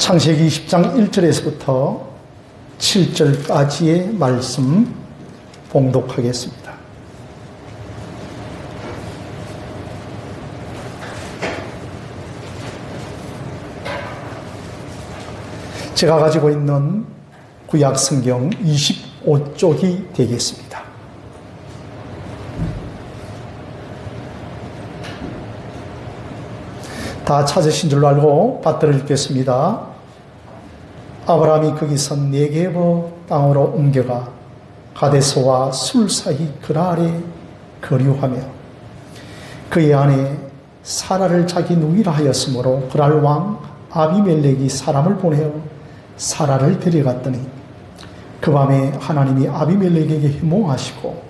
창세기 20장 1절에서부터 7절까지의 말씀 봉독하겠습니다. 제가 가지고 있는 구약 성경 25쪽이 되겠습니다. 다 찾으신 줄로 알고 받들어 읽겠습니다. 아브라함이 거기서 네게브 땅으로 옮겨가 가데스와 술 사이 그랄에 거류하며 그의 아내 사라를 자기 누이라 하였으므로 그랄 왕 아비멜렉이 사람을 보내어 사라를 데려갔더니 그 밤에 하나님이 아비멜렉에게 해몽하시고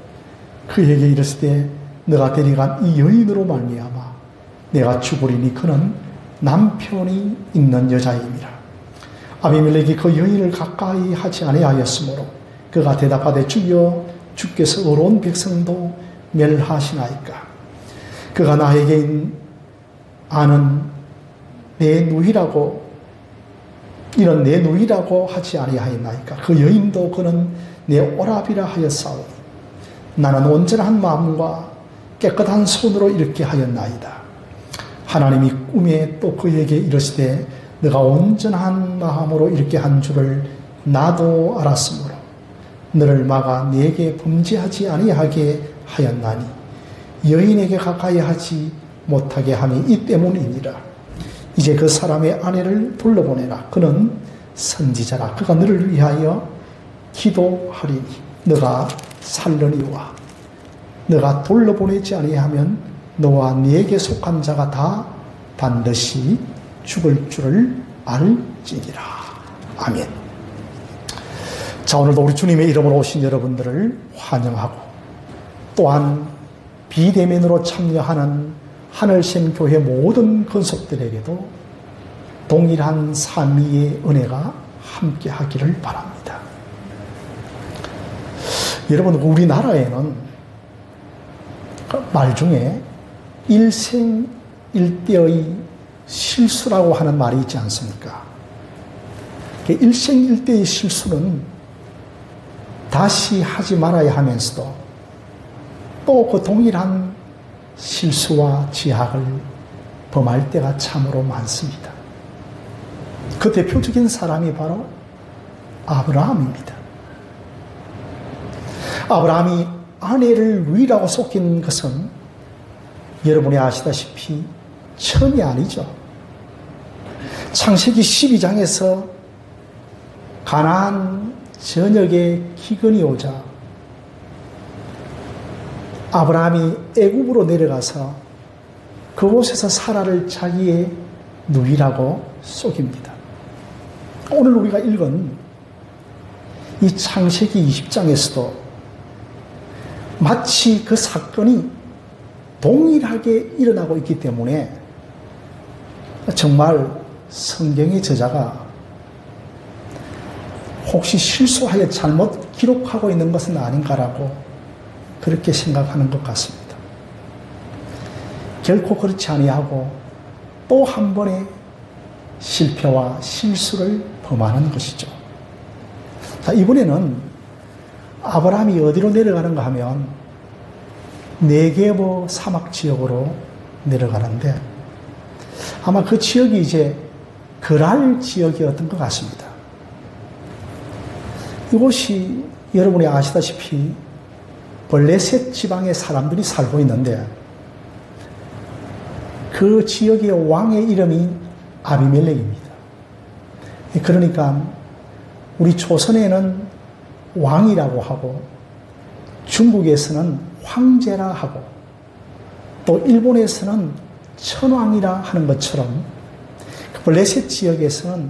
그에게 이르시되 너가 데려간 이 여인으로 말미암아 내가 죽으리니 그는 남편이 있는 여자임이라. 아비멜렉이 그 여인을 가까이 하지 아니하였으므로 그가 대답하되 주여 주께서 의로운 백성도 멸하시나이까. 그가 나에게 아는 내 누이라고 이런 내 누이라고 하지 아니하였나이까. 그 여인도 그는 내 오라비라 하였사오니 나는 온전한 마음과 깨끗한 손으로 이렇게 하였나이다. 하나님이 꿈에 또 그에게 이르시되 너가 온전한 마음으로 이렇게 한 줄을 나도 알았으므로 너를 막아 네게 범죄하지 아니하게 하였나니 여인에게 가까이 하지 못하게 함이 이 때문이니라. 이제 그 사람의 아내를 돌려보내라. 그는 선지자라. 그가 너를 위하여 기도하리니 너가 살려니와 너가 돌려보내지 아니하면 너와 네게 속한 자가 다 반드시 죽을 줄을 알지니라. 아멘. 자, 오늘도 우리 주님의 이름으로 오신 여러분들을 환영하고 또한 비대면으로 참여하는 하늘샘 교회 모든 건속들에게도 동일한 삼위의 은혜가 함께 하기를 바랍니다. 여러분, 우리나라에는 말 중에 일생일대의 실수라고 하는 말이 있지 않습니까? 일생일대의 실수는 다시 하지 말아야 하면서도 또 그 동일한 실수와 지학을 범할 때가 참으로 많습니다. 그 대표적인 사람이 바로 아브라함입니다. 아브라함이 아내를 누이라고 속인 것은 여러분이 아시다시피 처음이 아니죠. 창세기 12장에서 가나안 전역에 기근이 오자 아브라함이 애굽으로 내려가서 그곳에서 사라를 자기의 누이라고 속입니다. 오늘 우리가 읽은 이 창세기 20장에서도 마치 그 사건이 동일하게 일어나고 있기 때문에 정말 성경의 저자가 혹시 실수하여 잘못 기록하고 있는 것은 아닌가라고 그렇게 생각하는 것 같습니다. 결코 그렇지 아니하고 또 한 번의 실패와 실수를 범하는 것이죠. 자, 이번에는 아브라함이 어디로 내려가는가 하면 네게브 사막 지역으로 내려가는데 아마 그 지역이 이제 그랄 지역이었던 것 같습니다. 이곳이 여러분이 아시다시피 블레셋 지방의 사람들이 살고 있는데 그 지역의 왕의 이름이 아비멜렉입니다. 그러니까 우리 조선에는 왕이라고 하고 중국에서는 황제라 하고 또 일본에서는 천왕이라 하는 것처럼 블레셋 지역에서는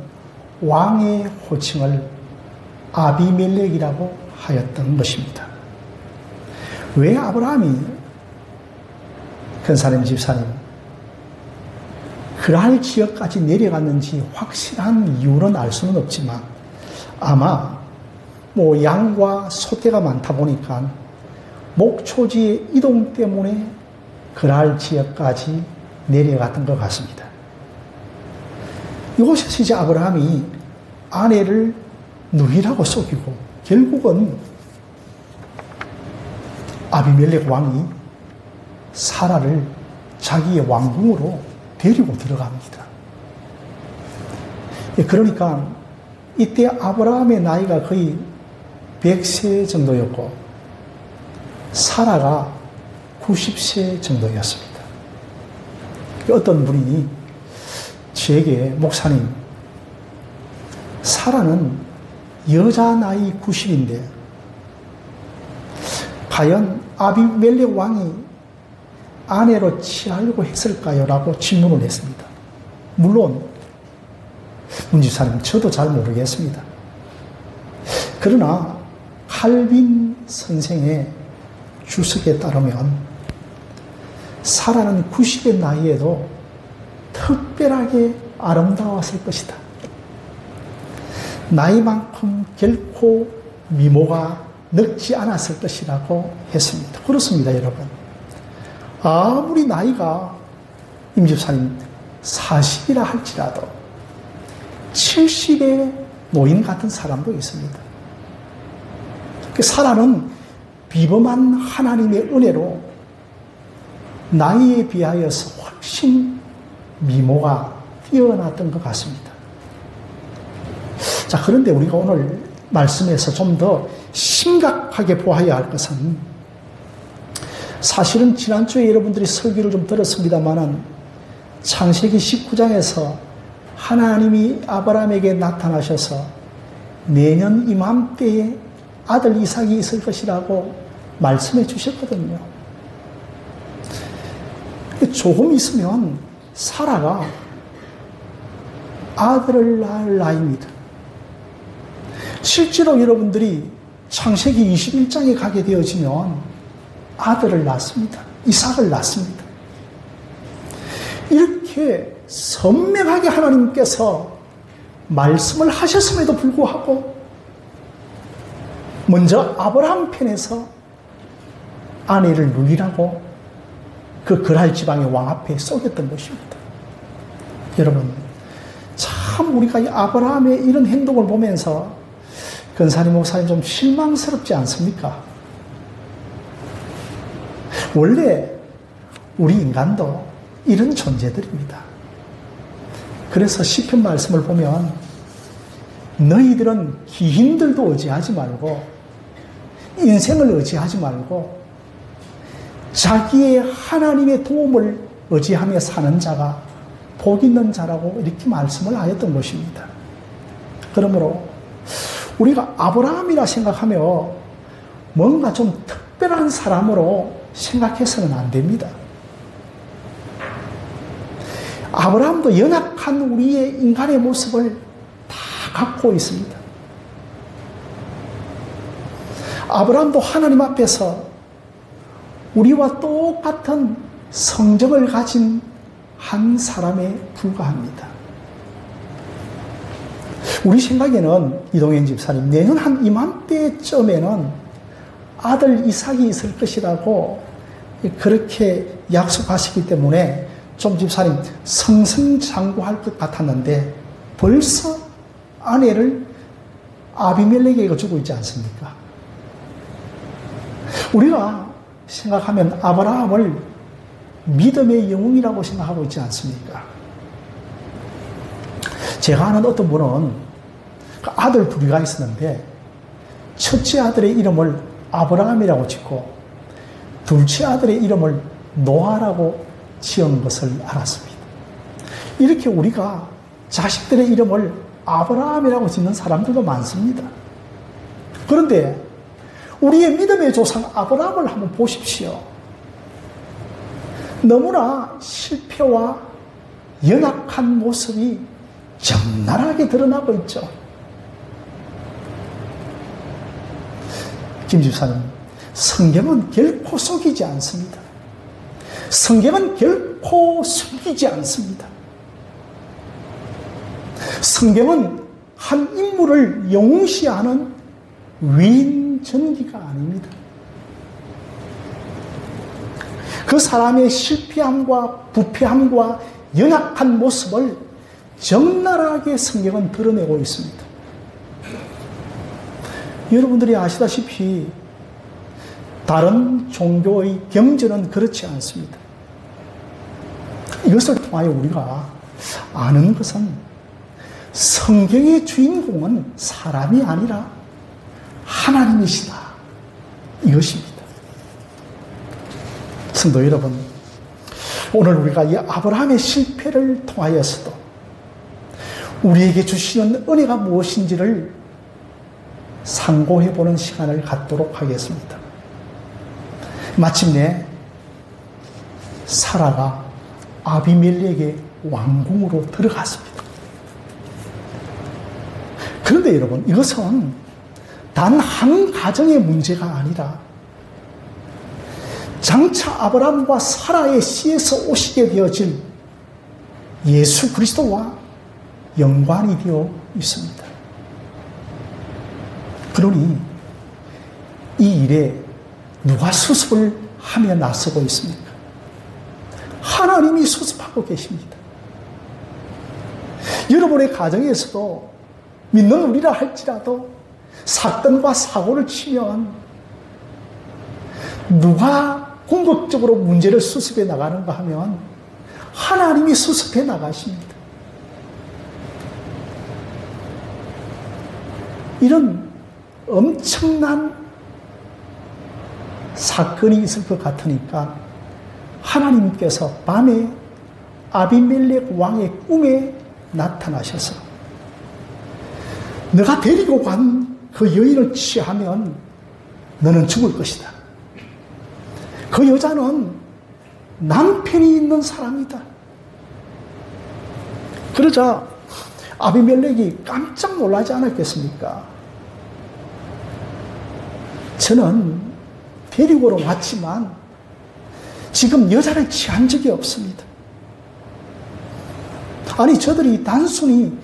왕의 호칭을 아비멜렉이라고 하였던 것입니다. 왜 아브라함이 근사님 집사님 그랄 지역까지 내려갔는지 확실한 이유는 알 수는 없지만 아마 양과 소떼가 많다 보니까 목초지의 이동 때문에 그랄 지역까지 내려갔던 것 같습니다. 이곳에서 이제 아브라함이 아내를 누이라고 속이고 결국은 아비멜렉 왕이 사라를 자기의 왕궁으로 데리고 들어갑니다. 그러니까 이때 아브라함의 나이가 거의 100세 정도였고 사라가 90세 정도였습니다. 어떤 분이 저에게 목사님, 사라는 여자 나이 90인데 과연 아비멜렉 왕이 아내로 취하려고 했을까요? 라고 질문을 했습니다. 물론 문집사님, 저도 잘 모르겠습니다. 그러나 칼빈 선생의 주석에 따르면 사라는 90의 나이에도 특별하게 아름다웠을 것이다. 나이만큼 결코 미모가 늙지 않았을 것이라고 했습니다. 그렇습니다, 여러분. 아무리 나이가 임집사님 40이라 할지라도 70의 노인 같은 사람도 있습니다. 사라는 비범한 하나님의 은혜로 나이에 비하여서 훨씬 미모가 뛰어났던 것 같습니다. 자, 그런데 우리가 오늘 말씀에서 좀 더 심각하게 보아야 할 것은, 사실은 지난주에 여러분들이 설교를 좀 들었습니다만은 창세기 19장에서 하나님이 아브라함에게 나타나셔서 내년 이맘때에 아들 이삭이 있을 것이라고 말씀해 주셨거든요. 조금 있으면 사라가 아들을 낳을 나이입니다. 실제로 여러분들이 창세기 21장에 가게 되어지면 아들을 낳습니다. 이삭을 낳습니다. 이렇게 선명하게 하나님께서 말씀을 하셨음에도 불구하고 먼저 아브라함 편에서 아내를 누이라고 그 그랄 지방의 왕 앞에 쏘겼던 것입니다. 여러분, 참 우리가 이 아브라함의 이런 행동을 보면서 근사님 목사님 좀 실망스럽지 않습니까? 원래 우리 인간도 이런 존재들입니다. 그래서 시편 말씀을 보면 너희들은 기hin들도 의지하지 말고 인생을 의지하지 말고 자기의 하나님의 도움을 의지하며 사는 자가 복 있는 자라고 이렇게 말씀을 하였던 것입니다. 그러므로 우리가 아브라함이라 생각하며 뭔가 좀 특별한 사람으로 생각해서는 안 됩니다. 아브라함도 연약한 우리의 인간의 모습을 다 갖고 있습니다. 아브라함도 하나님 앞에서 우리와 똑같은 성정을 가진 한 사람에 불과합니다. 우리 생각에는 이동현 집사님, 내년 한 이맘때쯤에는 아들 이삭이 있을 것이라고 그렇게 약속하시기 때문에 좀 집사님 승승장구할 것 같았는데 벌써 아내를 아비멜렉에게 주고 있지 않습니까? 우리가 생각하면 아브라함을 믿음의 영웅이라고 생각하고 있지 않습니까? 제가 아는 어떤 분은 아들 둘이가 있었는데 첫째 아들의 이름을 아브라함이라고 짓고 둘째 아들의 이름을 노아라고 지은 것을 알았습니다. 이렇게 우리가 자식들의 이름을 아브라함이라고 짓는 사람들도 많습니다. 그런데 우리의 믿음의 조상 아브라함을 한번 보십시오. 너무나 실패와 연약한 모습이 적나라하게 드러나고 있죠. 김 집사님, 성경은 결코 속이지 않습니다. 성경은 결코 숨기지 않습니다. 성경은 한 인물을 영웅시하는 위인 전기가 아닙니다. 그 사람의 실패함과 부패함과 연약한 모습을 적나라하게 성경은 드러내고 있습니다. 여러분들이 아시다시피 다른 종교의 경전은 그렇지 않습니다. 이것을 통하여 우리가 아는 것은 성경의 주인공은 사람이 아니라 하나님이시다. 이것입니다. 성도 여러분, 오늘 우리가 이 아브라함의 실패를 통하여서도 우리에게 주시는 은혜가 무엇인지를 상고해보는 시간을 갖도록 하겠습니다. 마침내 사라가 아비멜렉의 왕궁으로 들어갔습니다. 그런데 여러분, 이것은 단 한 가정의 문제가 아니라 장차 아브라함과 사라의 씨에서 오시게 되어질 예수 그리스도와 연관이 되어 있습니다. 그러니 이 일에 누가 수습을 하며 나서고 있습니까? 하나님이 수습하고 계십니다. 여러분의 가정에서도 믿는 우리라 할지라도 사건과 사고를 치면 누가 궁극적으로 문제를 수습해 나가는가 하면 하나님이 수습해 나가십니다. 이런 엄청난 사건이 있을 것 같으니까 하나님께서 밤에 아비멜렉 왕의 꿈에 나타나셔서 너가 데리고 간 그 여인을 취하면 너는 죽을 것이다. 그 여자는 남편이 있는 사람이다. 그러자 아비멜렉이 깜짝 놀라지 않았겠습니까? 저는 데리고는 왔지만 지금 여자를 취한 적이 없습니다. 아니, 저들이 단순히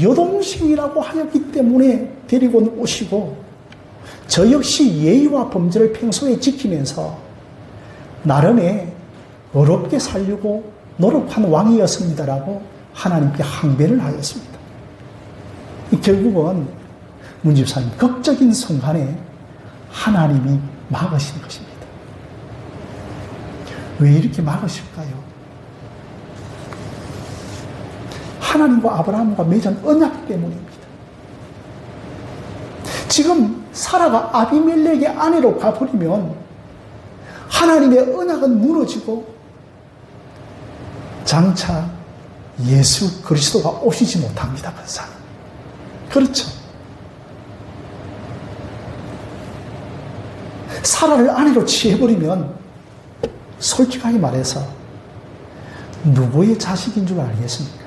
여동생이라고 하였기 때문에 데리고 오시고 저 역시 예의와 범죄를 평소에 지키면서 나름의 어렵게 살려고 노력한 왕이었습니다라고 하나님께 항변을 하였습니다. 결국은 문집사님, 극적인 순간에 하나님이 막으신 것입니다. 왜 이렇게 막으실까요? 하나님과 아브라함과 맺은 언약 때문입니다. 지금 사라가 아비멜렉의 아내로 가버리면 하나님의 언약은 무너지고 장차 예수 그리스도가 오시지 못합니다. 그래서 그렇죠. 사라를 아내로 취해버리면 솔직하게 말해서 누구의 자식인 줄 알겠습니까?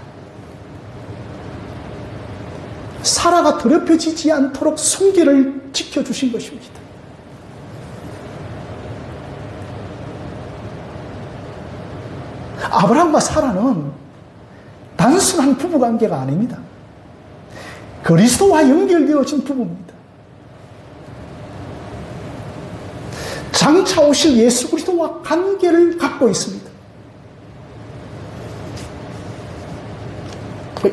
사라가 더럽혀지지 않도록 순결을 지켜주신 것입니다. 아브라함과 사라는 단순한 부부관계가 아닙니다. 그리스도와 연결되어진 부부입니다. 장차 오실 예수 그리스도와 관계를 갖고 있습니다.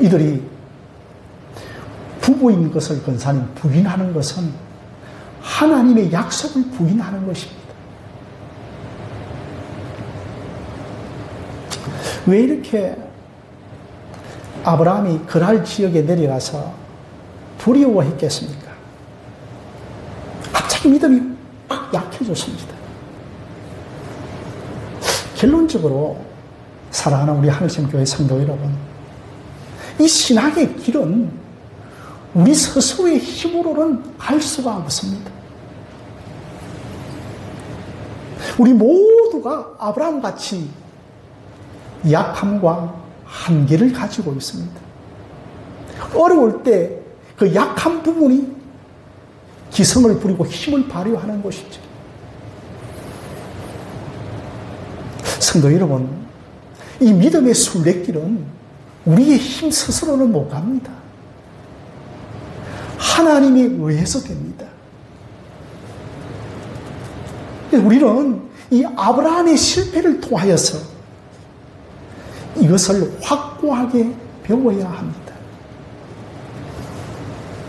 이들이 부부인 것을 권사님 부인하는 것은 하나님의 약속을 부인하는 것입니다. 왜 이렇게 아브라함이 그랄 지역에 내려가서 두려워했겠습니까? 갑자기 믿음이 막 약해졌습니다. 결론적으로 사랑하는 우리 하늘샘교회 성도 여러분, 이 신학의 길은 우리 스스로의 힘으로는 갈 수가 없습니다. 우리 모두가 아브라함같이 약함과 한계를 가지고 있습니다. 어려울 때 그 약한 부분이 기성을 부리고 힘을 발휘하는 것이죠. 성도 여러분, 이 믿음의 순례길은 우리의 힘 스스로는 못 갑니다. 하나님에 의해서 됩니다. 우리는 이 아브라함의 실패를 통하여서 이것을 확고하게 배워야 합니다.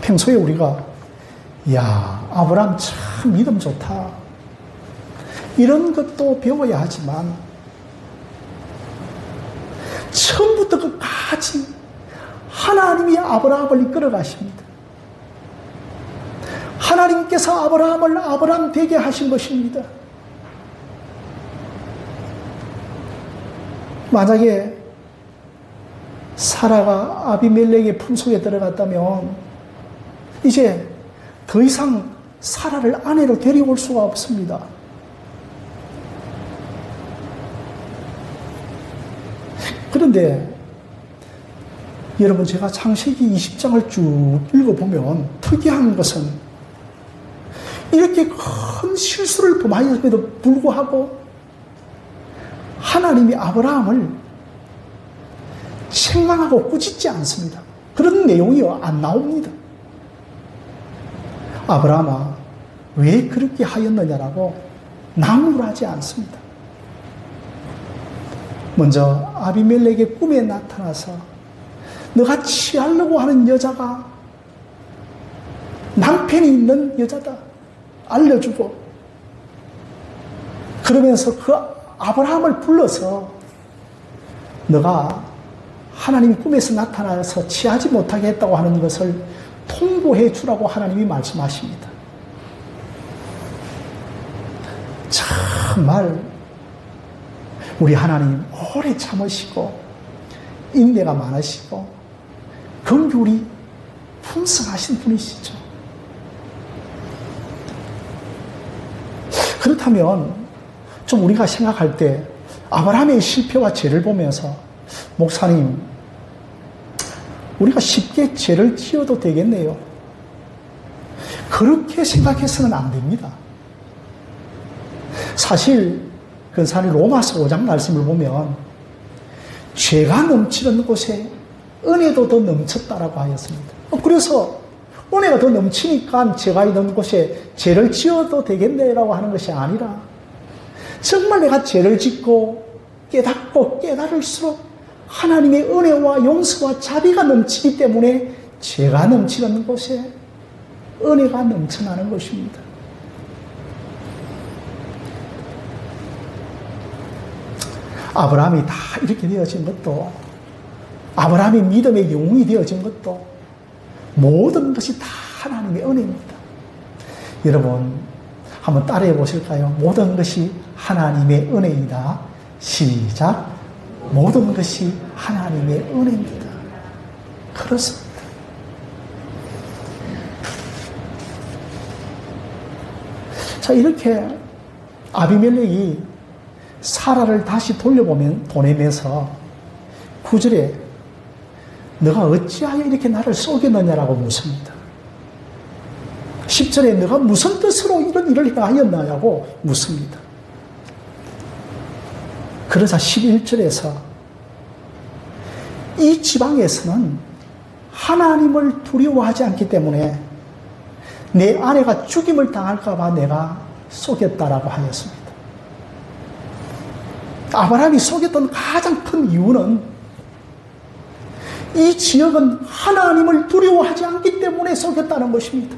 평소에 우리가 야, 아브라함 참 믿음 좋다, 이런 것도 배워야 하지만 처음부터 끝까지 하나님이 아브라함을 이끌어 가십니다. 하나님께서 아브라함을 아브라함 되게 하신 것입니다. 만약에 사라가 아비멜렉의 품속에 들어갔다면 이제 더 이상 사라를 아내로 데려올 수가 없습니다. 그런데 여러분, 제가 창세기 20장을 쭉 읽어보면 특이한 것은 이렇게 큰 실수를 범하였음에도 불구하고 하나님이 아브라함을 책망하고 꾸짖지 않습니다. 그런 내용이 안 나옵니다. 아브라함아, 왜 그렇게 하였느냐라고 나무라지 않습니다. 먼저 아비멜렉의 꿈에 나타나서 너가 취하려고 하는 여자가 남편이 있는 여자다 알려주고, 그러면서 그 아브라함을 불러서 너가 하나님이 꿈에서 나타나서 취하지 못하게 했다고 하는 것을 통보해 주라고 하나님이 말씀하십니다. 정말 우리 하나님 오래 참으시고 인내가 많으시고 긍휼이 풍성하신 분이시죠. 그렇다면 좀 우리가 생각할 때 아브라함의 실패와 죄를 보면서 목사님, 우리가 쉽게 죄를 지어도 되겠네요. 그렇게 생각해서는 안 됩니다. 사실 근사는 로마서 5장 말씀을 보면 죄가 넘치는 곳에 은혜도 더 넘쳤다라고 하였습니다. 그래서 은혜가 더 넘치니까 죄가 있는 곳에 죄를 지어도 되겠네라고 하는 것이 아니라 정말 내가 죄를 짓고 깨닫고 깨달을수록 하나님의 은혜와 용서와 자비가 넘치기 때문에 죄가 넘치는 곳에 은혜가 넘쳐나는 것입니다. 아브라함이 다 이렇게 되어진 것도, 아브라함이 믿음의 영웅이 되어진 것도 모든 것이 다 하나님의 은혜입니다. 여러분 한번 따라해 보실까요? 모든 것이 하나님의 은혜이다. 시작. 모든 것이 하나님의 은혜입니다. 그렇습니다. 자, 이렇게 아비멜렉이 사라를 다시 보내면서 9절에 너가 어찌하여 이렇게 나를 속였느냐라고 묻습니다. 10절에 너가 무슨 뜻으로 이런 일을 하였느냐고 묻습니다. 그러자 11절에서 이 지방에서는 하나님을 두려워하지 않기 때문에 내 아내가 죽임을 당할까 봐 내가 속였다라고 하였습니다. 아브라함이 속였던 가장 큰 이유는 이 지역은 하나님을 두려워하지 않기 때문에 속였다는 것입니다.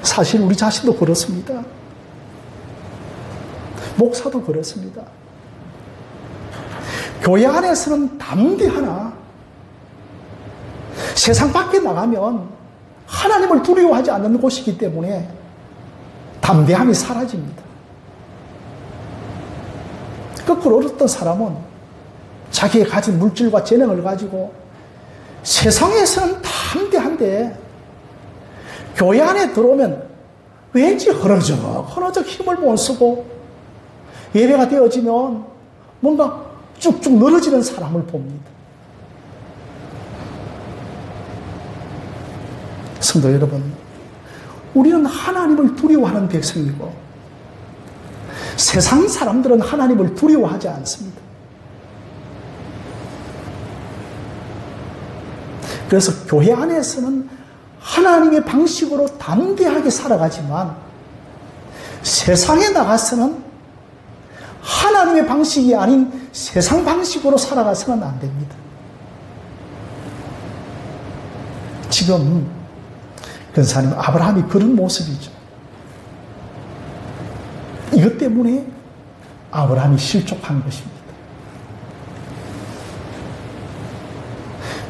사실 우리 자신도 그렇습니다. 목사도 그렇습니다. 교회 안에서는 담대하나 세상 밖에 나가면 하나님을 두려워하지 않는 곳이기 때문에 담대함이 사라집니다. 거꾸로 어떤 사람은 자기의 가진 물질과 재능을 가지고 세상에서는 담대한데 교회 안에 들어오면 왠지 허러적 힘을 못 쓰고 예배가 되어지면 뭔가 쭉쭉 늘어지는 사람을 봅니다. 성도 여러분, 우리는 하나님을 두려워하는 백성이고 세상 사람들은 하나님을 두려워하지 않습니다. 그래서 교회 안에서는 하나님의 방식으로 담대하게 살아가지만 세상에 나가서는 하나님의 방식이 아닌 세상 방식으로 살아가서는 안 됩니다. 지금 근사님 아브라함이 그런 모습이죠. 이것 때문에 아브라함이 실족한 것입니다.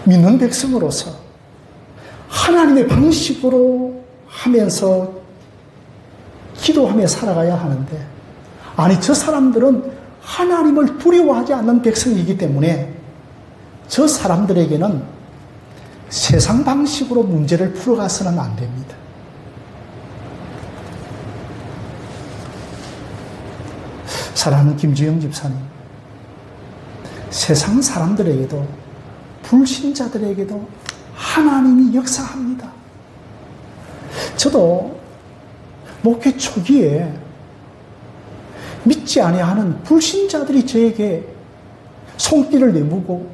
믿는 백성으로서 하나님의 방식으로 하면서 기도하며 살아가야 하는데, 아니 저 사람들은 하나님을 두려워하지 않는 백성이기 때문에 저 사람들에게는 세상 방식으로 문제를 풀어가서는 안 됩니다. 사랑하는 김주영 집사님, 세상 사람들에게도 불신자들에게도 하나님이 역사합니다. 저도 목회 초기에 믿지 아니하는 불신자들이 저에게 손길을 내밀고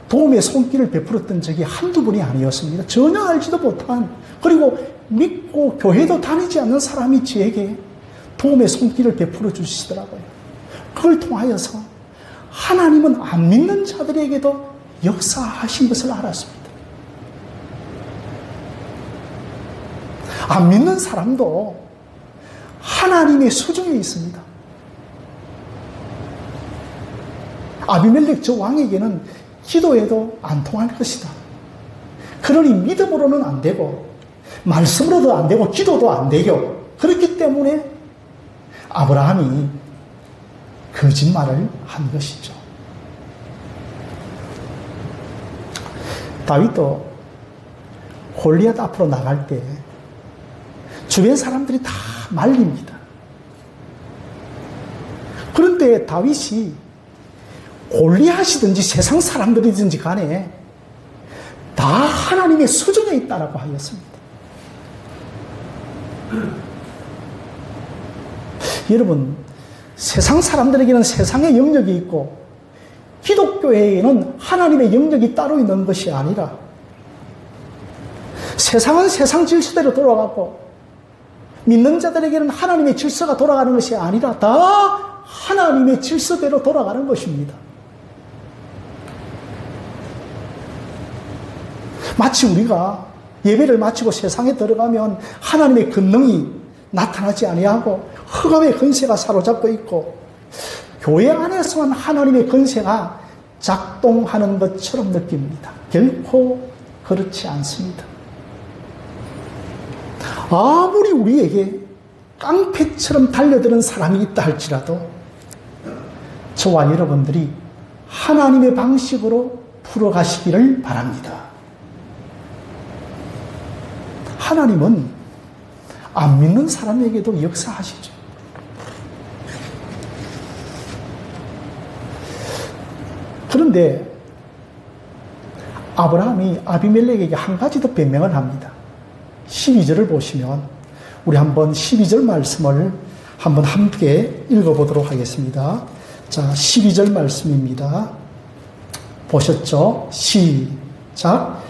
도움의 손길을 베풀었던 적이 한두 번이 아니었습니다. 전혀 알지도 못한, 그리고 믿고 교회도 다니지 않는 사람이 저에게 도움의 손길을 베풀어 주시더라고요. 그걸 통하여서 하나님은 안 믿는 자들에게도 역사하신 것을 알았습니다. 안 믿는 사람도 하나님의 수중에 있습니다. 아비멜렉 저 왕에게는 기도해도 안 통할 것이다. 그러니 믿음으로는 안 되고 말씀으로도 안 되고 기도도 안 되고, 그렇기 때문에 아브라함이 거짓말을 한 것이죠. 다윗도 골리앗 앞으로 나갈 때 주변 사람들이 다 말립니다. 그런데 다윗이 골리앗이든지 세상 사람들이든지 간에 다 하나님의 수중에 있다라고 하였습니다. 여러분, 세상 사람들에게는 세상의 영역이 있고 기독교에는 하나님의 영역이 따로 있는 것이 아니라, 세상은 세상 질서대로 돌아가고 믿는 자들에게는 하나님의 질서가 돌아가는 것이 아니라 다 하나님의 질서대로 돌아가는 것입니다. 마치 우리가 예배를 마치고 세상에 들어가면 하나님의 권능이 나타나지 아니하고 흑암의 권세가 사로잡고 있고 교회 안에서만 하나님의 권세가 작동하는 것처럼 느낍니다. 결코 그렇지 않습니다. 아무리 우리에게 깡패처럼 달려드는 사람이 있다 할지라도 저와 여러분들이 하나님의 방식으로 풀어가시기를 바랍니다. 하나님은 안 믿는 사람에게도 역사하시죠. 그런데 아브라함이 아비멜렉에게 한 가지 더 변명을 합니다. 12절을 보시면 우리 한번 12절 말씀을 한번 함께 읽어보도록 하겠습니다. 자, 12절 말씀입니다. 보셨죠? 시작.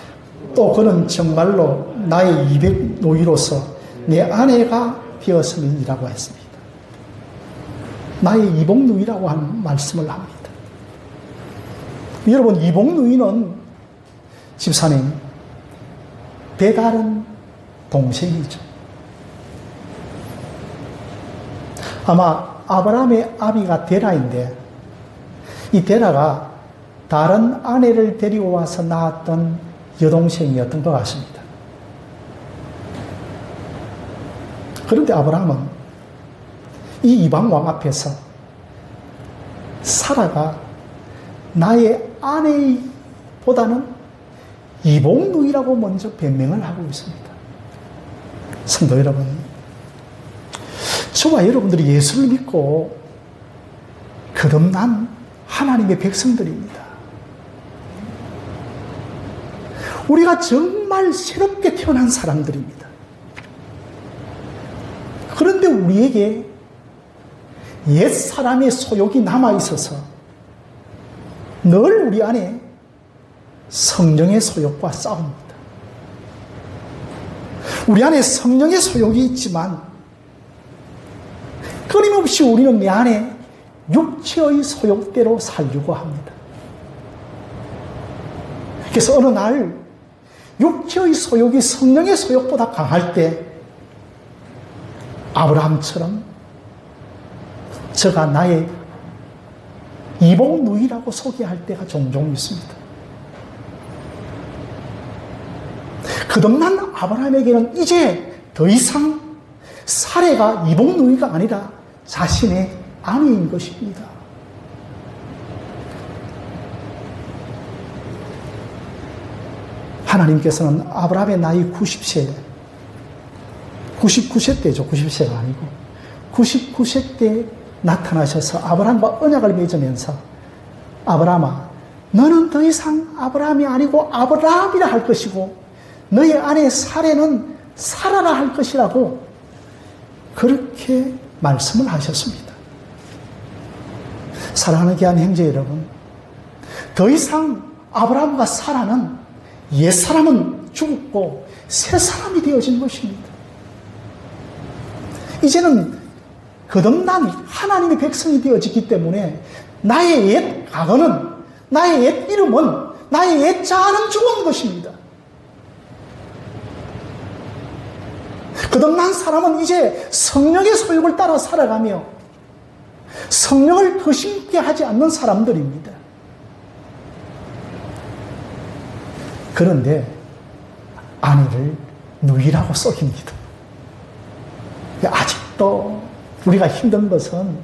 또 그는 정말로 나의 200 노이로서 내 아내가 되었음이라고 했습니다. 나의 이복 누이라고 하는 말씀을 합니다. 여러분, 이복 누이는 집사님 배다른 동생이죠. 아마 아브라함의 아비가 데라인데 이 데라가 다른 아내를 데리고 와서 낳았던 여동생이었던 것 같습니다. 그런데 아브라함은 이 이방 왕 앞에서 사라가 나의 아내보다는 이복누이라고 먼저 변명을 하고 있습니다. 성도 여러분, 저와 여러분들이 예수를 믿고 거듭난 하나님의 백성들입니다. 우리가 정말 새롭게 태어난 사람들입니다. 그런데 우리에게 옛 사람의 소욕이 남아있어서 늘 우리 안에 성령의 소욕과 싸웁니다. 우리 안에 성령의 소욕이 있지만 끊임없이 우리는 내 안에 육체의 소욕대로 살려고 합니다. 그래서 어느 날 육체의 소욕이 성령의 소욕보다 강할 때 아브라함처럼 저가 나의 이복누이라고 소개할 때가 종종 있습니다. 거듭난 아브라함에게는 이제 더 이상 사례가 이복누이가 아니라 자신의 아내인 것입니다. 하나님께서는 아브라함의 나이 90세, 99세 때죠. 90세가 아니고 99세 때 나타나셔서 아브라함과 언약을 맺으면서 아브라함아, 너는 더 이상 아브라함이 아니고 아브라함이라 할 것이고 너의 아내 사례는 사라라 할 것이라고 그렇게 말씀을 하셨습니다. 사랑하는 귀한 형제 여러분, 더 이상 아브라함과 사라는 옛사람은 죽었고 새사람이 되어진 것입니다. 이제는 거듭난 하나님의 백성이 되어지기 때문에 나의 옛 과거는, 나의 옛 이름은, 나의 옛 자아는 죽은 것입니다. 거듭난 사람은 이제 성령의 소욕을 따라 살아가며 성령을 거심게 하지 않는 사람들입니다. 그런데 아내를 누이라고 속입니다. 아직도 우리가 힘든 것은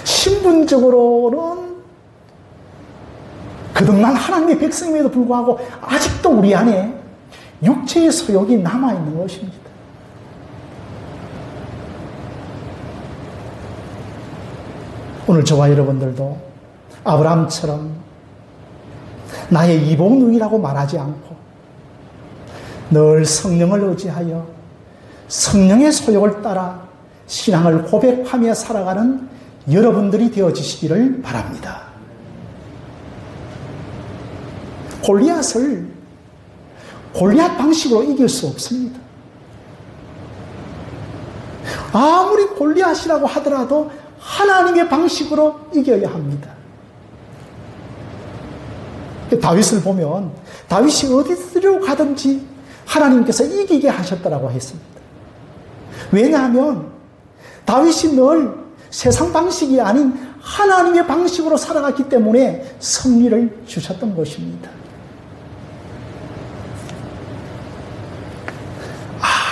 신분적으로는 거듭난 하나님의 백성임에도 불구하고 아직도 우리 안에 육체의 소욕이 남아있는 것입니다. 오늘 저와 여러분들도 아브라함처럼 나의 이복누이라고 말하지 않고 늘 성령을 의지하여 성령의 소욕을 따라 신앙을 고백하며 살아가는 여러분들이 되어지시기를 바랍니다. 골리앗을 골리앗 방식으로 이길 수 없습니다. 아무리 골리앗이라고 하더라도 하나님의 방식으로 이겨야 합니다. 다윗을 보면 다윗이 어디로 가든지 하나님께서 이기게 하셨다라고 했습니다. 왜냐하면 다윗이 늘 세상 방식이 아닌 하나님의 방식으로 살아갔기 때문에 승리를 주셨던 것입니다.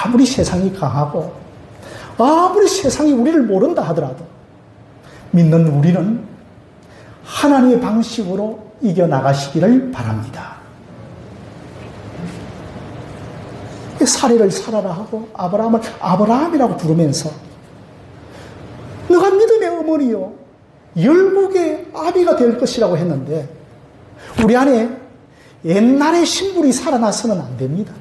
아무리 세상이 강하고 아무리 세상이 우리를 모른다 하더라도 믿는 우리는 하나님의 방식으로 이겨나가시기를 바랍니다. 사례를 살아라 하고 아브라함을 아브라함이라고 부르면서 너가 믿음의 어머니요 열국의 아비가 될 것이라고 했는데 우리 안에 옛날의 신분이 살아나서는 안 됩니다.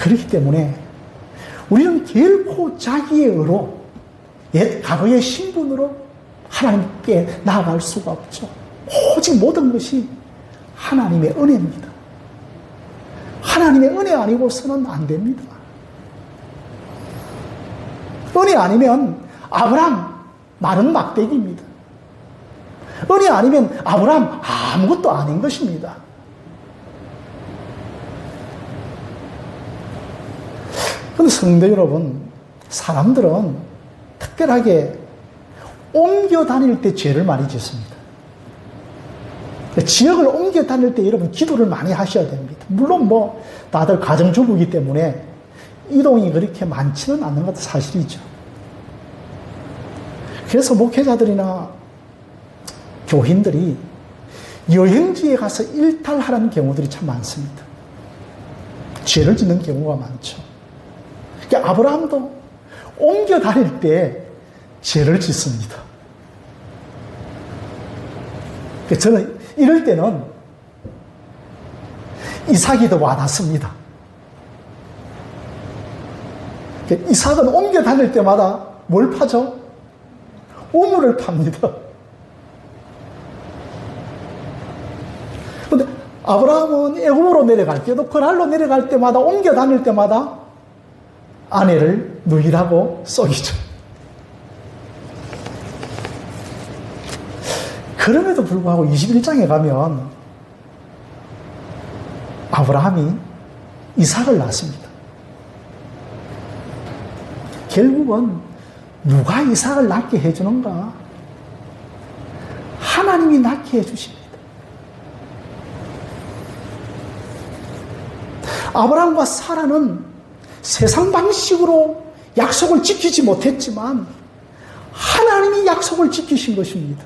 그렇기 때문에 우리는 결코 자기의 의로 옛 과거의 신분으로 하나님께 나아갈 수가 없죠. 오직 모든 것이 하나님의 은혜입니다. 하나님의 은혜 아니고서는 안 됩니다. 은혜 아니면 아브라함 마른 막대기입니다. 은혜 아니면 아브라함 아무것도 아닌 것입니다. 그런데 성도 여러분, 사람들은 특별하게 옮겨 다닐 때 죄를 많이 짓습니다. 지역을 옮겨 다닐 때 여러분 기도를 많이 하셔야 됩니다. 물론 다들 가정주부이기 때문에 이동이 그렇게 많지는 않는 것도 사실이죠. 그래서 목회자들이나 교인들이 여행지에 가서 일탈하는 경우들이 참 많습니다. 죄를 짓는 경우가 많죠. 그러니까 아브라함도 옮겨 다닐 때 죄를 짓습니다. 저는 이럴 때는 이삭이 더 와닿습니다. 이삭은 옮겨 다닐 때마다 뭘 파죠? 우물을 팝니다. 그런데 아브라함은 애굽으로 내려갈 때도 그날로 내려갈 때마다 옮겨 다닐 때마다 아내를 누이라고 속이죠. 그럼에도 불구하고 21장에 가면 아브라함이 이삭을 낳습니다. 결국은 누가 이삭을 낳게 해주는가? 하나님이 낳게 해주십니다. 아브라함과 사라는 세상 방식으로 약속을 지키지 못했지만 하나님이 약속을 지키신 것입니다.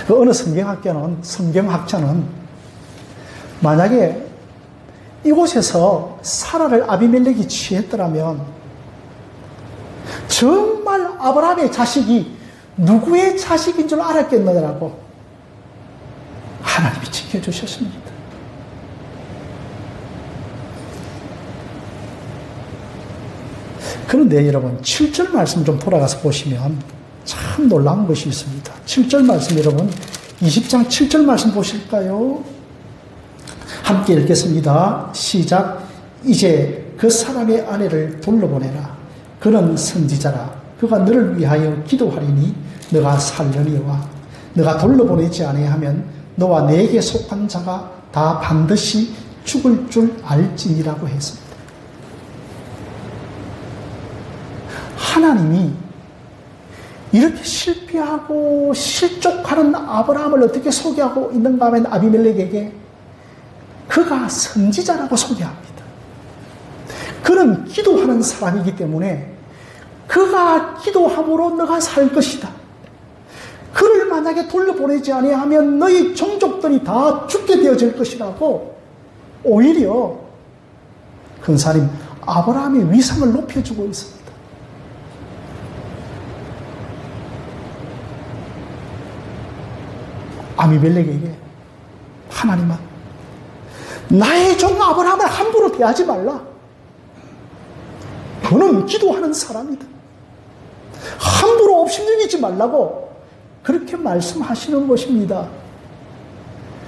그 어느 성경학자는 만약에 이곳에서 사라를 아비멜렉이 취했더라면 정말 아브라함의 자식이 누구의 자식인 줄 알았겠느냐고 하나님이 지켜주셨습니다. 그런데 여러분 7절 말씀 좀 돌아가서 보시면 참 놀라운 것이 있습니다. 7절 말씀 여러분 20장 7절 말씀 보실까요? 함께 읽겠습니다. 시작. 이제 그 사람의 아내를 돌려보내라. 그는 선지자라. 그가 너를 위하여 기도하리니 너가 살려니와 너가 돌려보내지 아니하면 너와 내게 속한 자가 다 반드시 죽을 줄 알지니라고 했습니다. 하나님이 이렇게 실패하고 실족하는 아브라함을 어떻게 소개하고 있는가 하면 아비멜렉에게 그가 선지자라고 소개합니다. 그는 기도하는 사람이기 때문에 그가 기도함으로 너가 살 것이다. 그를 만약에 돌려보내지 아니하면 너희 종족들이 다 죽게 되어질 것이라고 오히려 근사님 아브라함의 위상을 높여주고 있습니다. 아비멜렉에게 하나님은 나의 종 아브라함을 함부로 대하지 말라. 그는 기도하는 사람이다. 함부로 업신여기지 말라고 그렇게 말씀하시는 것입니다.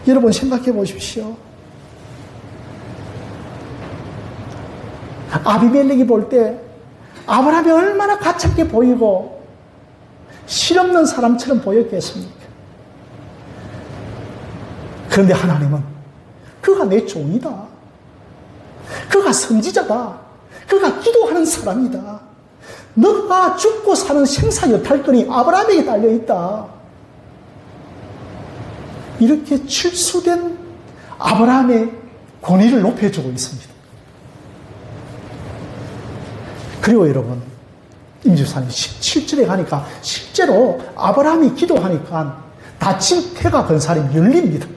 여러분 생각해 보십시오. 아비멜렉이 볼 때 아브라함이 얼마나 가찮게 보이고 실없는 사람처럼 보였겠습니까? 그런데 하나님은 그가 내 종이다. 그가 선지자다. 그가 기도하는 사람이다. 너가 죽고 사는 생사 여탈권이 아브라함에게 달려있다. 이렇게 출수된 아브라함의 권위를 높여주고 있습니다. 그리고 여러분 임지사님 17절에 가니까 실제로 아브라함이 기도하니까 닫힌 태가 건살이 열립니다.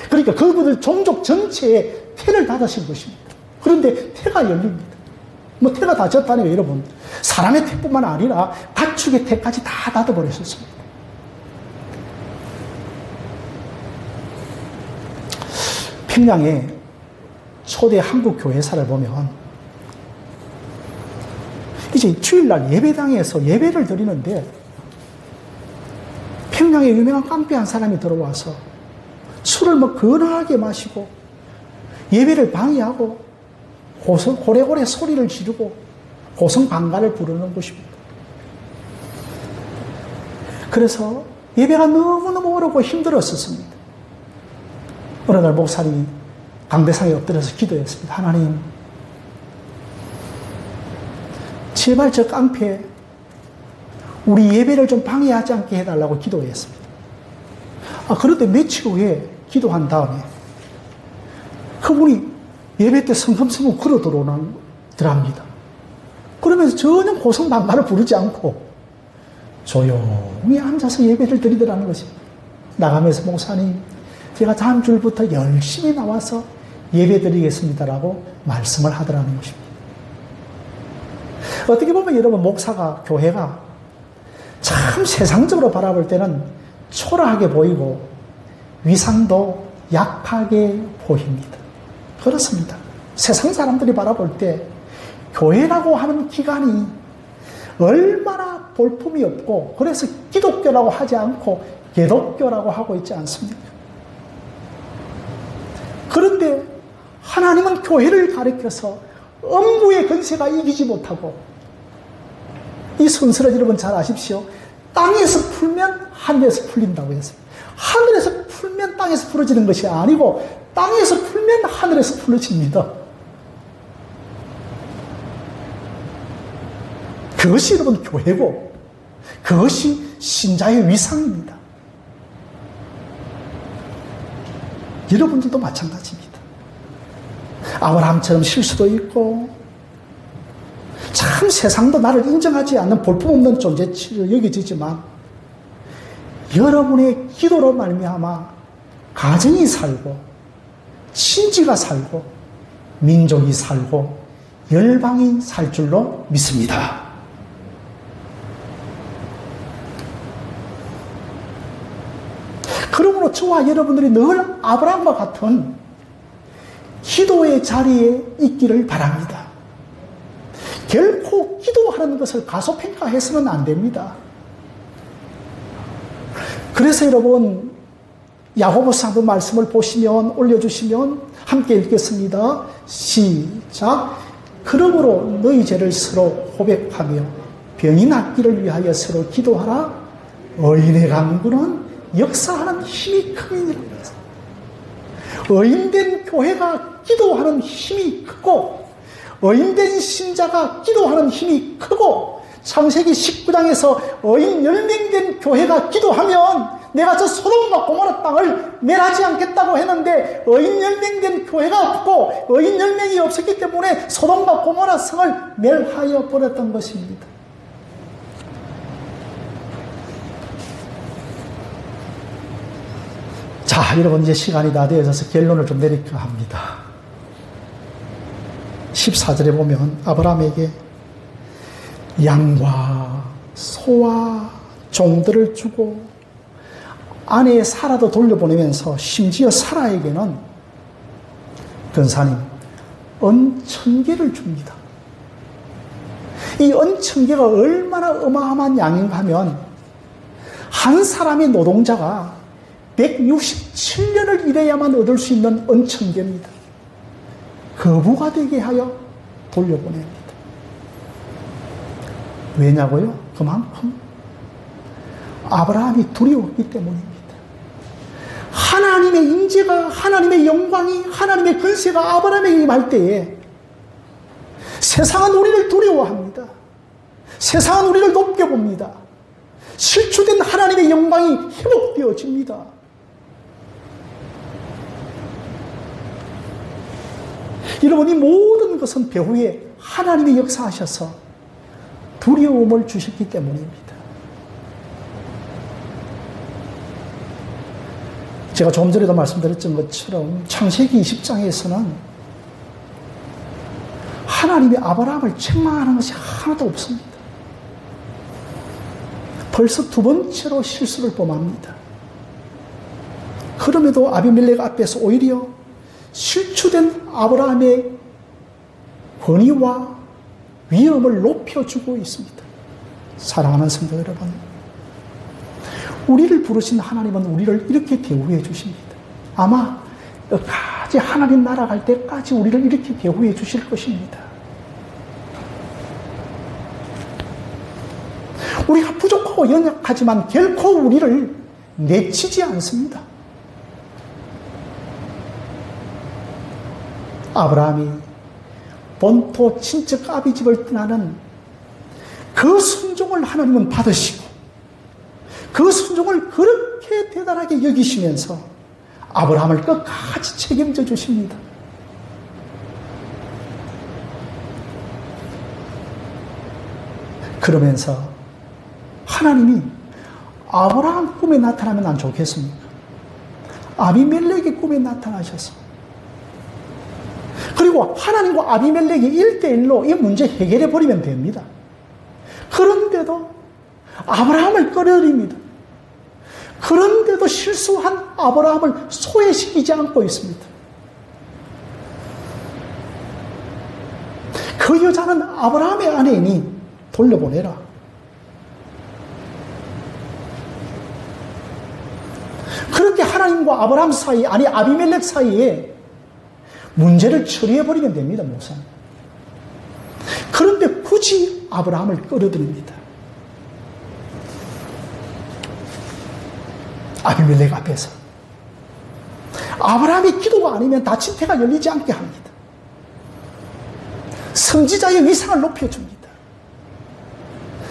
그러니까 그분들 종족 전체에 태를 닫으신 것입니다. 그런데 태가 열립니다. 뭐 태가 닫혔다니 여러분 사람의 태뿐만 아니라 가축의 태까지 다 닫아버렸었습니다. 평양의 초대 한국 교회사를 보면 이제 주일날 예배당에서 예배를 드리는데 평양에 유명한 깡패 한 사람이 들어와서 술을 뭐 거나하게 마시고 예배를 방해하고 고래고래 소리를 지르고 고성방가를 부르는 것입니다. 그래서 예배가 너무너무 어렵고 힘들었었습니다. 어느 날 목사님이 강대상에 엎드려서 기도했습니다. 하나님, 제발 저 깡패 우리 예배를 좀 방해하지 않게 해달라고 기도했습니다. 그런데 며칠 후에 기도한 다음에 그분이 예배 때 성금성금 걸어 들어옵니다. 그러면서 전혀 고성방가를 부르지 않고 조용히 앉아서 예배를 드리더라는 것입니다. 나가면서 목사님, 제가 다음 주부터 열심히 나와서 예배 드리겠습니다라고 말씀을 하더라는 것입니다. 어떻게 보면 여러분 목사가, 교회가 참 세상적으로 바라볼 때는 초라하게 보이고 위상도 약하게 보입니다. 그렇습니다. 세상 사람들이 바라볼 때 교회라고 하는 기관이 얼마나 볼품이 없고, 그래서 기독교라고 하지 않고 개독교라고 하고 있지 않습니까? 그런데 하나님은 교회를 가리켜서 음부의 권세가 이기지 못하고, 이 순서를 여러분 잘 아십시오. 땅에서 풀면 하늘에서 풀린다고 했습니다. 하늘에서 풀면 땅에서 풀어지는 것이 아니고 땅에서 풀면 하늘에서 풀어집니다. 그것이 여러분 교회고, 그것이 신자의 위상입니다. 여러분들도 마찬가지입니다. 아브라함처럼 실수도 있고, 참 세상도 나를 인정하지 않는 볼품없는 존재로 여겨지지만, 여러분의 기도로 말미암아 가정이 살고, 친지가 살고, 민족이 살고, 열방이 살 줄로 믿습니다. 그러므로 저와 여러분들이 늘 아브라함과 같은 기도의 자리에 있기를 바랍니다. 결코 기도하는 것을 가소평가해서는 안 됩니다. 그래서 여러분, 야고보서 한번 말씀을 보시면, 올려주시면 함께 읽겠습니다. 시작. 그러므로 너희 죄를 서로 고백하며 병이 낫기를 위하여 서로 기도하라. 의인의 간구는 역사하는 힘이 큼이니라. 의인된 교회가 기도하는 힘이 크고, 의인된 신자가 기도하는 힘이 크고, 창세기 19장에서 의인 10명 된 교회가 기도하면 내가 저 소돔과 고모라 땅을 멸하지 않겠다고 했는데, 의인 10명 된 교회가 없고 의인 10명이 없었기 때문에 소돔과 고모라 성을 멸하여 버렸던 것입니다. 자, 여러분, 이제 시간이 다 되어져서 결론을 좀 내릴까 합니다. 14절에 보면 아브라함에게 양과 소와 종들을 주고 아내 사라도 돌려보내면서 심지어 사라에게는, 근사님, 은천개를 줍니다. 이 은천개가 얼마나 어마어마한 양인가 하면, 한 사람의 노동자가 167년을 일해야만 얻을 수 있는 은천개입니다. 거부가 되게 하여 돌려보냅니다. 왜냐고요? 그만큼 아브라함이 두려웠기 때문입니다. 하나님의 임재가, 하나님의 영광이, 하나님의 권세가 아브라함에게 임할 때에 세상은 우리를 두려워합니다. 세상은 우리를 높게 봅니다. 실추된 하나님의 영광이 회복되어집니다. 여러분, 이 모든 것은 배후에 하나님이 역사하셔서 두려움을 주셨기 때문입니다. 제가 조금 전에도 말씀드렸던 것처럼 창세기 20장에서는 하나님이 아브라함을 책망하는 것이 하나도 없습니다. 벌써 두 번째로 실수를 범합니다. 그럼에도 아비멜렉 앞에서 오히려 실추된 아브라함의 권위와 위엄을 높여주고 있습니다. 사랑하는 성도 여러분, 우리를 부르신 하나님은 우리를 이렇게 대우해 주십니다. 아마 끝까지 하나님 나라 갈 때까지 우리를 이렇게 대우해 주실 것입니다. 우리가 부족하고 연약하지만 결코 우리를 내치지 않습니다. 아브라함이 본토 친척 아비집을 떠나는 그 순종을 하나님은 받으시고, 그 순종을 그렇게 대단하게 여기시면서 아브라함을 끝까지 책임져 주십니다. 그러면서 하나님이 아브라함 꿈에 나타나면 안 좋겠습니까? 아비멜렉의 꿈에 나타나셔서, 그리고 하나님과 아비멜렉이 1대1로 이 문제 해결해 버리면 됩니다. 그런데도 아브라함을 끌어들입니다. 그런데도 실수한 아브라함을 소외시키지 않고 있습니다. 그 여자는 아브라함의 아내이니 돌려보내라. 하나님과 아브라함 사이, 아니 아비멜렉 사이에 문제를 처리해버리면 됩니다, 목사님. 그런데 굳이 아브라함을 끌어들입니다. 아비멜렉 앞에서. 아브라함의 기도가 아니면 닫힌 태가 열리지 않게 합니다. 선지자의 위상을 높여줍니다.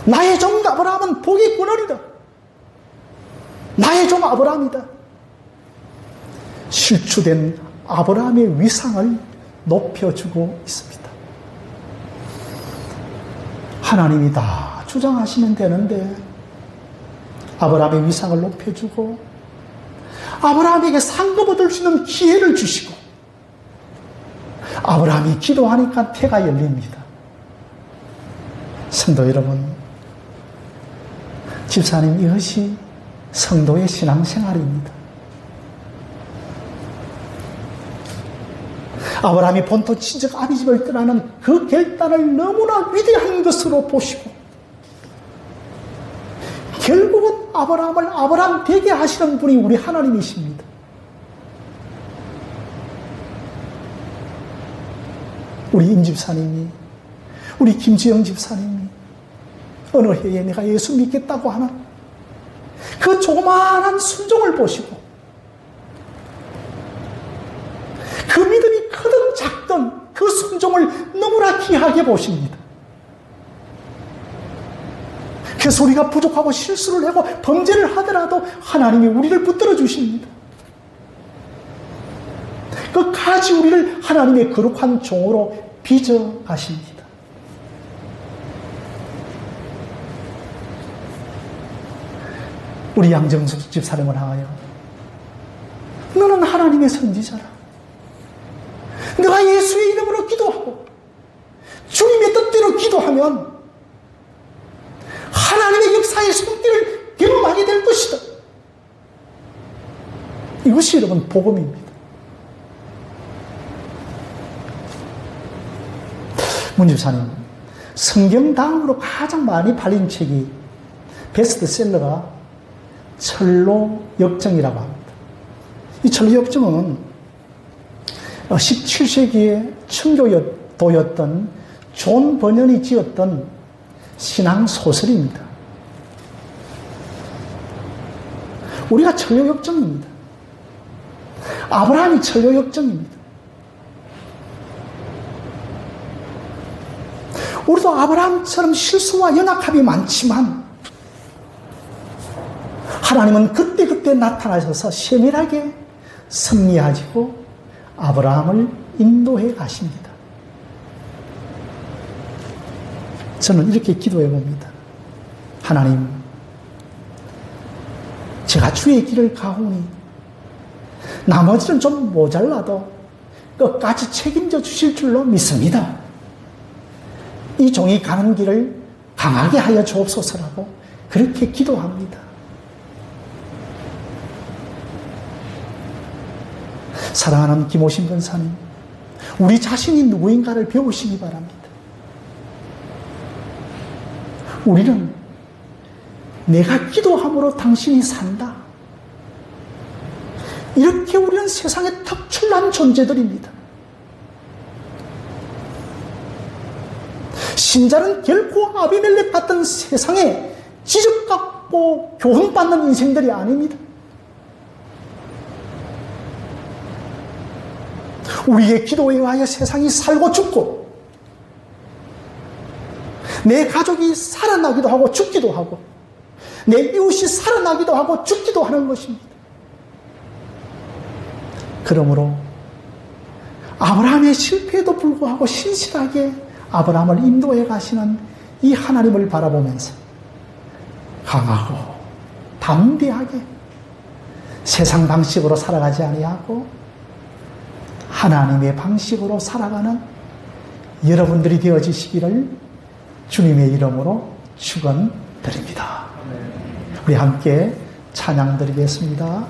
나의 종 아브라함은 복의 근원이다. 나의 종 아브라함이다. 실추된 아브라함의 위상을 높여주고 있습니다. 하나님이 다 주장하시면 되는데 아브라함의 위상을 높여주고 아브라함에게 상급 얻을 수 있는 기회를 주시고 아브라함이 기도하니까 태가 열립니다. 성도 여러분, 집사님, 이것이 성도의 신앙생활입니다. 아브라함이 본토 친척 아비집을 떠나는 그 결단을 너무나 위대한 것으로 보시고 결국은 아브라함을 아브라함 되게 하시는 분이 우리 하나님이십니다. 우리 임 집사님이, 우리 김지영 집사님이 어느 해에 내가 예수 믿겠다고 하는 그 조그마한 순종을 보시고 그 믿음이 크든 작든 그 순종을 너무나 귀하게 보십니다. 그래서 우리가 부족하고 실수를 하고 범죄를 하더라도 하나님이 우리를 붙들어 주십니다. 끝까지 우리를 하나님의 거룩한 종으로 빚어 가십니다. 우리 양정숙 집사님을 향하여 너는 하나님의 선지자라. 너가 예수의 이름으로 기도하고 주님의 뜻대로 기도하면 하나님의 역사의 손길을 경험하게 될 것이다. 이것이 여러분 복음입니다. 문 집사님, 성경 다음으로 가장 많이 팔린 책이 베스트셀러가 철로 역정이라고 합니다. 이 철로 역정은 17세기의 청교도였던 존 버년이 지었던 신앙소설입니다. 우리가 철로 역정입니다. 아브라함이 철로 역정입니다. 우리도 아브라함처럼 실수와 연약함이 많지만 하나님은 그때그때 나타나셔서 세밀하게 섭리하시고 아브라함을 인도해 가십니다. 저는 이렇게 기도해 봅니다. 하나님, 제가 주의 길을 가오니 나머지는 좀 모자라도 끝까지 책임져 주실 줄로 믿습니다. 이 종이 가는 길을 강하게 하여 주옵소서라고 그렇게 기도합니다. 사랑하는 김오신 권사님, 우리 자신이 누구인가를 배우시기 바랍니다. 우리는 내가 기도함으로 당신이 산다. 이렇게 우리는 세상에 특출난 존재들입니다. 신자는 결코 아비멜렉 같은 세상에 지적받고 교훈받는 인생들이 아닙니다. 우리의 기도에 의하여 세상이 살고 죽고 내 가족이 살아나기도 하고 죽기도 하고 내 이웃이 살아나기도 하고 죽기도 하는 것입니다. 그러므로 아브라함의 실패에도 불구하고 신실하게 아브라함을 인도해 가시는 이 하나님을 바라보면서 강하고 담대하게 세상 방식으로 살아가지 아니하고 하나님의 방식으로 살아가는 여러분들이 되어지시기를 주님의 이름으로 축원드립니다. 우리 함께 찬양 드리겠습니다.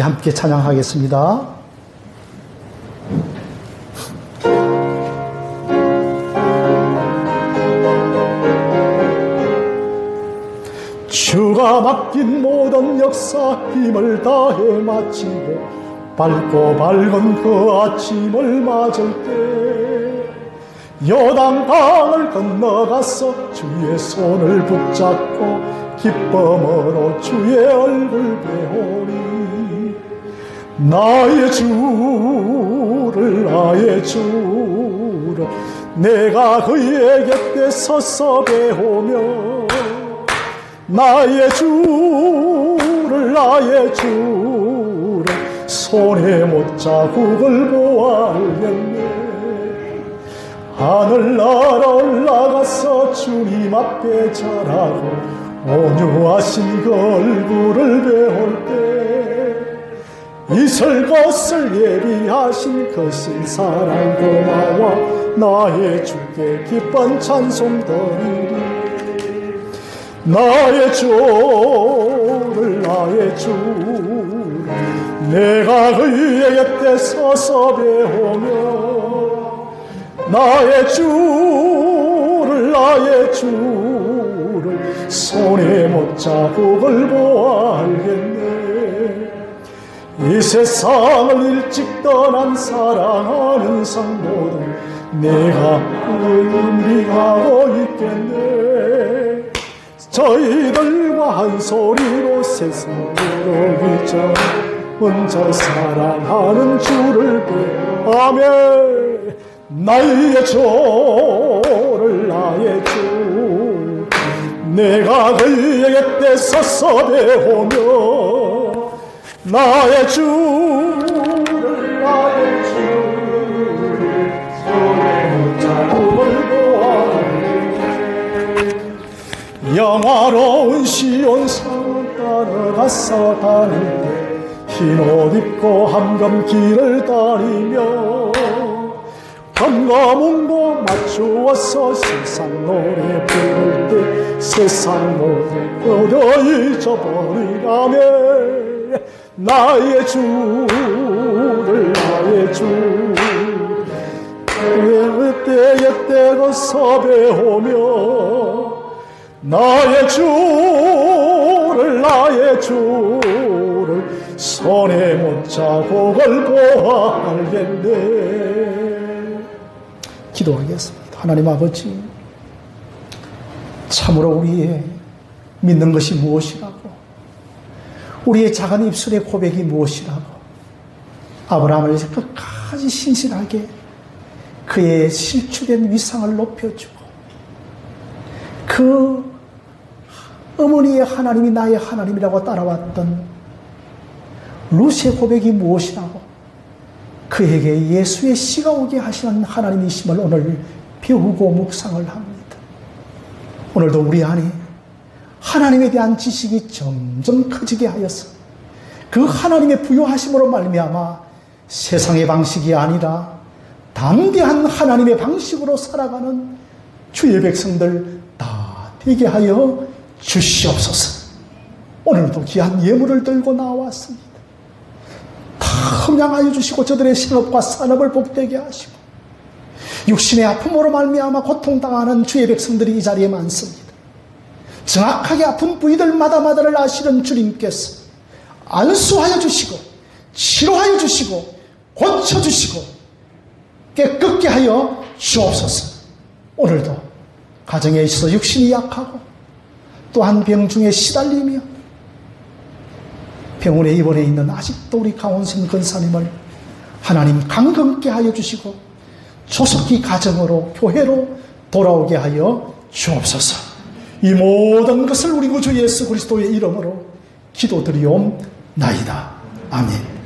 함께 찬양하겠습니다. 주가 맡긴 모든 역사 힘을 다해 마치고 밝고 밝은 그 아침을 맞을 때 요단강을 건너가서 주의 손을 붙잡고 기쁨으로 주의 얼굴 배우리. 나의 주를 내가 그의 곁에 서서 배우며 나의 주를 손에 못 자국을 보아 알겠네. 하늘나라 올라가서 주님 앞에 절하고 온유하신 그 얼굴을 배울 때 있을 것을 예비하신 그 신사랑 고마워 나의 주께 기쁜 찬송 드리리. 나의 주를 내가 그의 곁에 서서 배우며 나의 주를 손에 못 자국을 보아 알겠네. 이 세상을 일찍 떠난 사랑하는 상모도 내가 의미하고 있겠네. 저희들과 한 소리로 세상으로 비춰 혼자 사랑하는 주를 배우며 나의 주를 내가 그의 곁에 서서 배우며 나의 주를 손에 못 자국을 보아 영화로운 시온산 따라가서 다닐 때 흰 옷 입고 한감 길을 다니며 밤과 문고 맞추어서 세상 노래 부를 때 세상 모두 얻어 잊어버리라며 나의 주를 때에 때로서 배우며 나의 주를 손에 못 자국을 보아 알겠네. 기도하겠습니다. 하나님 아버지, 참으로 우리의 믿는 것이 무엇이라고, 우리의 작은 입술의 고백이 무엇이라고 아브라함을 끝까지 신실하게 그의 실추된 위상을 높여주고 그 어머니의 하나님이 나의 하나님이라고 따라왔던 루시의 고백이 무엇이라고 그에게 예수의 씨가 오게 하시는 하나님이심을 오늘 배우고 묵상을 합니다. 오늘도 우리 안에 하나님에 대한 지식이 점점 커지게 하여서 그 하나님의 부요하심으로 말미암아 세상의 방식이 아니라 담대한 하나님의 방식으로 살아가는 주의 백성들 다 되게 하여 주시옵소서. 오늘도 귀한 예물을 들고 나왔습니다. 다 흠양하여 주시고 저들의 생업과 산업을 복되게 하시고 육신의 아픔으로 말미암아 고통당하는 주의 백성들이 이 자리에 많습니다. 정확하게 아픈 부위들마다를 아시는 주님께서 안수하여 주시고 치료하여 주시고 고쳐주시고 깨끗게 하여 주옵소서. 오늘도 가정에 있어서 육신이 약하고 또한 병중에 시달리며 병원에 입원해 있는 아직도 우리 강원순 권사님을 하나님 강건케 하여 주시고 조속히 가정으로 교회로 돌아오게 하여 주옵소서. 이 모든 것을 우리 구주 예수 그리스도의 이름으로 기도드리옵나이다. 아멘.